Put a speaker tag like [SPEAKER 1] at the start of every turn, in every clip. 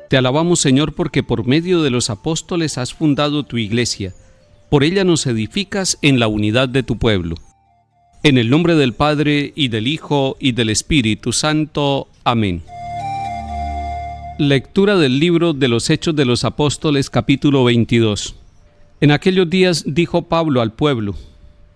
[SPEAKER 1] Te alabamos, Señor, porque por medio de los apóstoles has fundado tu iglesia. Por ella nos edificas en la unidad de tu pueblo. En el nombre del Padre, y del Hijo, y del Espíritu Santo. Amén. Lectura del libro de los Hechos de los Apóstoles, capítulo 22. En aquellos días dijo Pablo al pueblo: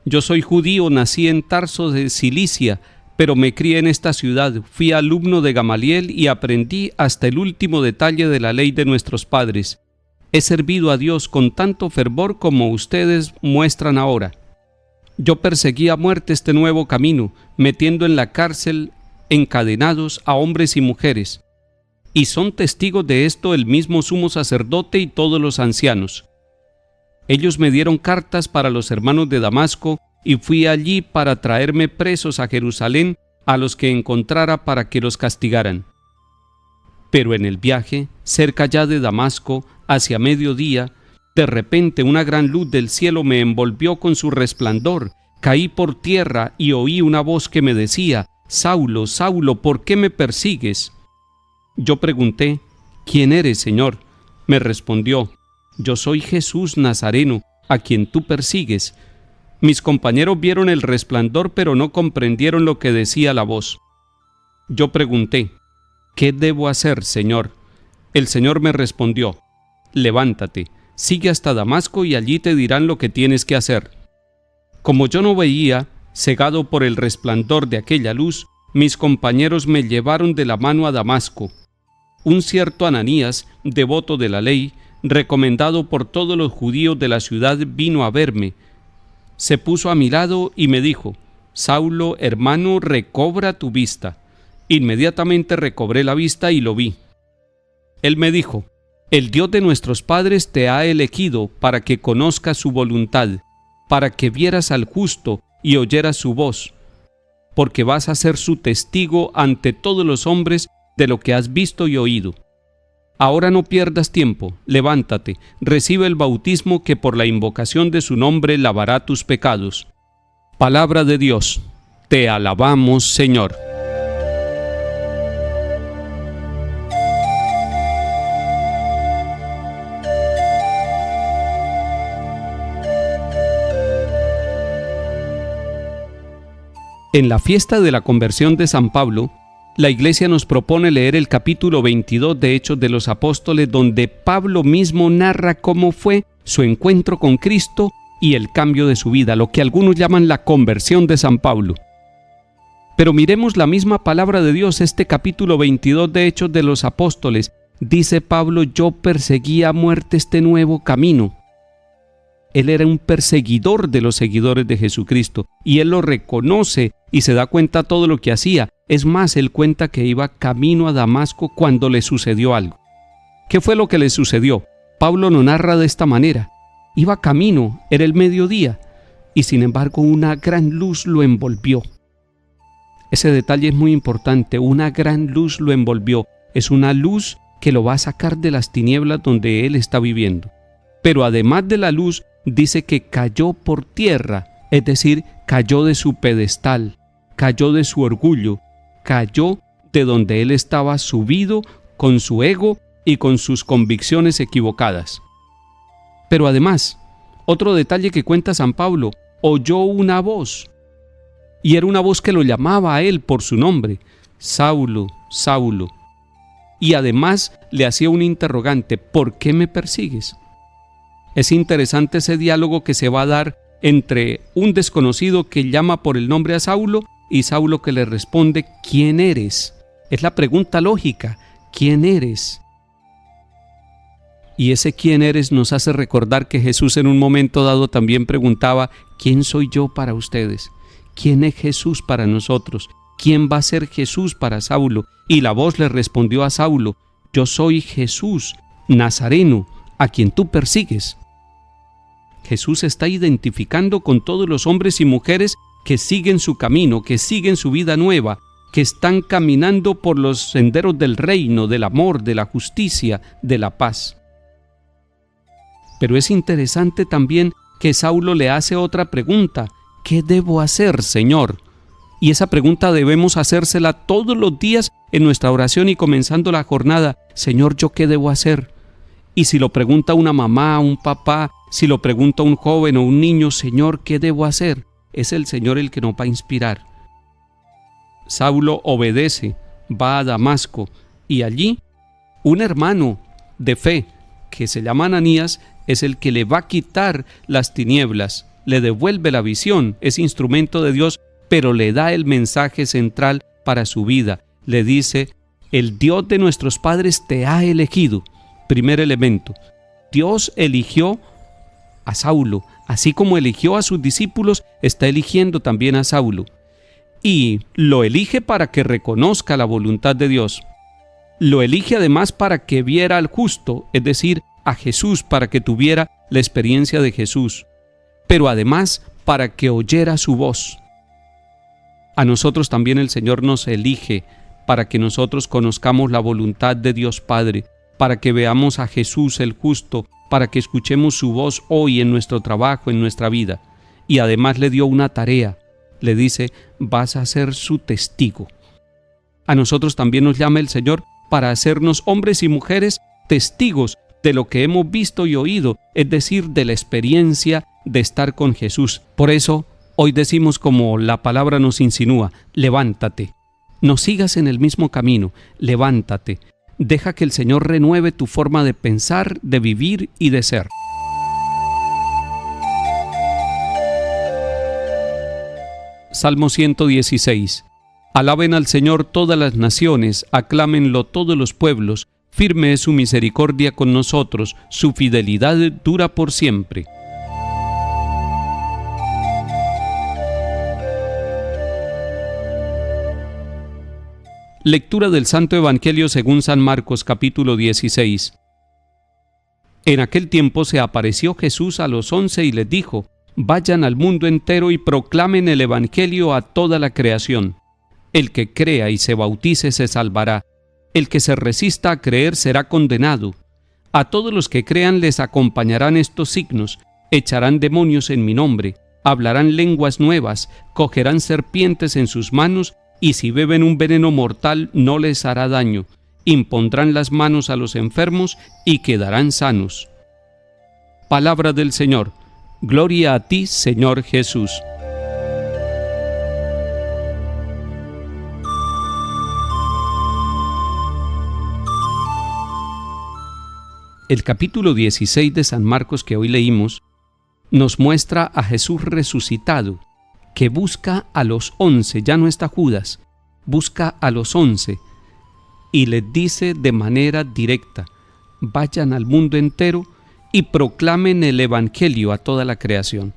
[SPEAKER 1] Yo soy judío, nací en Tarso de Cilicia, pero me crié en esta ciudad, fui alumno de Gamaliel y aprendí hasta el último detalle de la ley de nuestros padres. He servido a Dios con tanto fervor como ustedes muestran ahora. Yo perseguí a muerte este nuevo camino, metiendo en la cárcel encadenados a hombres y mujeres. Y son testigos de esto el mismo sumo sacerdote y todos los ancianos. Ellos me dieron cartas para los hermanos de Damasco, y fui allí para traerme presos a Jerusalén a los que encontrara para que los castigaran. Pero en el viaje, cerca ya de Damasco, hacia mediodía, de repente una gran luz del cielo me envolvió con su resplandor. Caí por tierra y oí una voz que me decía: Saulo, Saulo, ¿por qué me persigues? Yo pregunté: ¿Quién eres, Señor? Me respondió: Yo soy Jesús Nazareno, a quien tú persigues. Mis compañeros vieron el resplandor, pero no comprendieron lo que decía la voz. Yo pregunté: ¿Qué debo hacer, Señor? El Señor me respondió: Levántate, sigue hasta Damasco y allí te dirán lo que tienes que hacer. Como yo no veía, cegado por el resplandor de aquella luz, mis compañeros me llevaron de la mano a Damasco. Un cierto Ananías, devoto de la ley, recomendado por todos los judíos de la ciudad, vino a verme. Se puso a mi lado y me dijo: Saulo, hermano, recobra tu vista. Inmediatamente recobré la vista y lo vi. Él me dijo: El Dios de nuestros padres te ha elegido para que conozcas su voluntad, para que vieras al justo y oyeras su voz, porque vas a ser su testigo ante todos los hombres de lo que has visto y oído. Ahora no pierdas tiempo, levántate, recibe el bautismo que por la invocación de su nombre lavará tus pecados. Palabra de Dios. Te alabamos, Señor. En la fiesta de la conversión de San Pablo, la Iglesia nos propone leer el capítulo 22 de Hechos de los Apóstoles, donde Pablo mismo narra cómo fue su encuentro con Cristo y el cambio de su vida, lo que algunos llaman la conversión de San Pablo. Pero miremos la misma palabra de Dios, este capítulo 22 de Hechos de los Apóstoles. Dice Pablo: Yo perseguí a muerte este nuevo camino. Él era un perseguidor de los seguidores de Jesucristo, y él lo reconoce y se da cuenta de todo lo que hacía. Es más, él cuenta que iba camino a Damasco cuando le sucedió algo. ¿Qué fue lo que le sucedió? Pablo lo narra de esta manera: iba camino, era el mediodía, y sin embargo una gran luz lo envolvió. Ese detalle es muy importante: una gran luz lo envolvió. Es una luz que lo va a sacar de las tinieblas donde él está viviendo. Pero además de la luz, dice que cayó por tierra, es decir, cayó de su pedestal, cayó de su orgullo, cayó de donde él estaba subido con su ego y con sus convicciones equivocadas. Pero además, otro detalle que cuenta San Pablo: oyó una voz, y era una voz que lo llamaba a él por su nombre: Saulo, Saulo. Y además le hacía un interrogante: ¿por qué me persigues? Es interesante ese diálogo que se va a dar entre un desconocido que llama por el nombre a Saulo y Saulo que le responde: ¿quién eres? Es la pregunta lógica: ¿quién eres? Y ese ¿quién eres? nos hace recordar que Jesús en un momento dado también preguntaba: ¿quién soy yo para ustedes? ¿Quién es Jesús para nosotros? ¿Quién va a ser Jesús para Saulo? Y la voz le respondió a Saulo: Yo soy Jesús Nazareno, a quien tú persigues. Jesús se está identificando con todos los hombres y mujeres que siguen su camino, que siguen su vida nueva, que están caminando por los senderos del reino, del amor, de la justicia, de la paz. Pero es interesante también que Saulo le hace otra pregunta: ¿qué debo hacer, Señor? Y esa pregunta debemos hacérsela todos los días en nuestra oración y comenzando la jornada: Señor, ¿yo qué debo hacer? Y si lo pregunta una mamá, un papá, si lo pregunta un joven o un niño: Señor, ¿qué debo hacer? Es el Señor el que nos va a inspirar. Saulo obedece, va a Damasco, y allí un hermano de fe que se llama Ananías es el que le va a quitar las tinieblas, le devuelve la visión, es instrumento de Dios, pero le da el mensaje central para su vida. Le dice: el Dios de nuestros padres te ha elegido. Primer elemento, Dios eligió a Saulo, así como eligió a sus discípulos, está eligiendo también a Saulo. Y lo elige para que reconozca la voluntad de Dios. Lo elige además para que viera al justo, es decir, a Jesús, para que tuviera la experiencia de Jesús, pero además para que oyera su voz. A nosotros también el Señor nos elige para que nosotros conozcamos la voluntad de Dios Padre, para que veamos a Jesús el justo, para que escuchemos su voz hoy en nuestro trabajo, en nuestra vida. Y además le dio una tarea, le dice: vas a ser su testigo. A nosotros también nos llama el Señor para hacernos hombres y mujeres testigos de lo que hemos visto y oído, es decir, de la experiencia de estar con Jesús. Por eso, hoy decimos, como la palabra nos insinúa: levántate, no sigas en el mismo camino, levántate, deja que el Señor renueve tu forma de pensar, de vivir y de ser. Salmo 116. Alaben al Señor todas las naciones, aclámenlo todos los pueblos. Firme es su misericordia con nosotros, su fidelidad dura por siempre. Lectura del Santo Evangelio según San Marcos, capítulo 16. En aquel tiempo se apareció Jesús a los 11 y les dijo: vayan al mundo entero y proclamen el Evangelio a toda la creación. El que crea y se bautice se salvará. El que se resista a creer será condenado. A todos los que crean les acompañarán estos signos: echarán demonios en mi nombre, hablarán lenguas nuevas, cogerán serpientes en sus manos, y si beben un veneno mortal no les hará daño. Impondrán las manos a los enfermos y quedarán sanos. Palabra del Señor. Gloria a ti, Señor Jesús. El capítulo 16 de San Marcos que hoy leímos nos muestra a Jesús resucitado, que busca a los 11, ya no está Judas, busca a los 11 y les dice de manera directa: vayan al mundo entero y proclamen el Evangelio a toda la creación.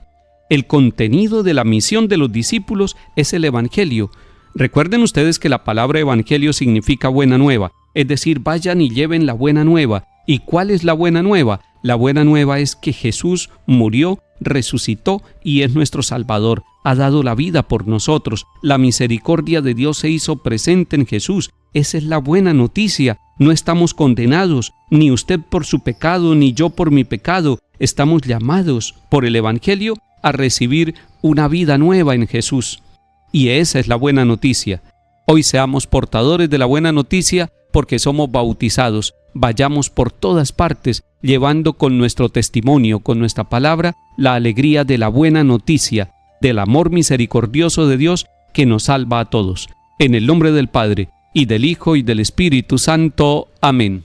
[SPEAKER 1] El contenido de la misión de los discípulos es el Evangelio. Recuerden ustedes que la palabra Evangelio significa buena nueva, es decir, vayan y lleven la buena nueva. ¿Y cuál es la buena nueva? La buena nueva es que Jesús murió, resucitó y es nuestro Salvador. Ha dado la vida por nosotros. La misericordia de Dios se hizo presente en Jesús. Esa es la buena noticia. No estamos condenados, ni usted por su pecado, ni yo por mi pecado. Estamos llamados por el Evangelio a recibir una vida nueva en Jesús. Y esa es la buena noticia. Hoy seamos portadores de la buena noticia porque somos bautizados. Vayamos por todas partes llevando con nuestro testimonio, con nuestra palabra, la alegría de la buena noticia, del amor misericordioso de Dios que nos salva a todos. En el nombre del Padre, y del Hijo, y del Espíritu Santo. Amén.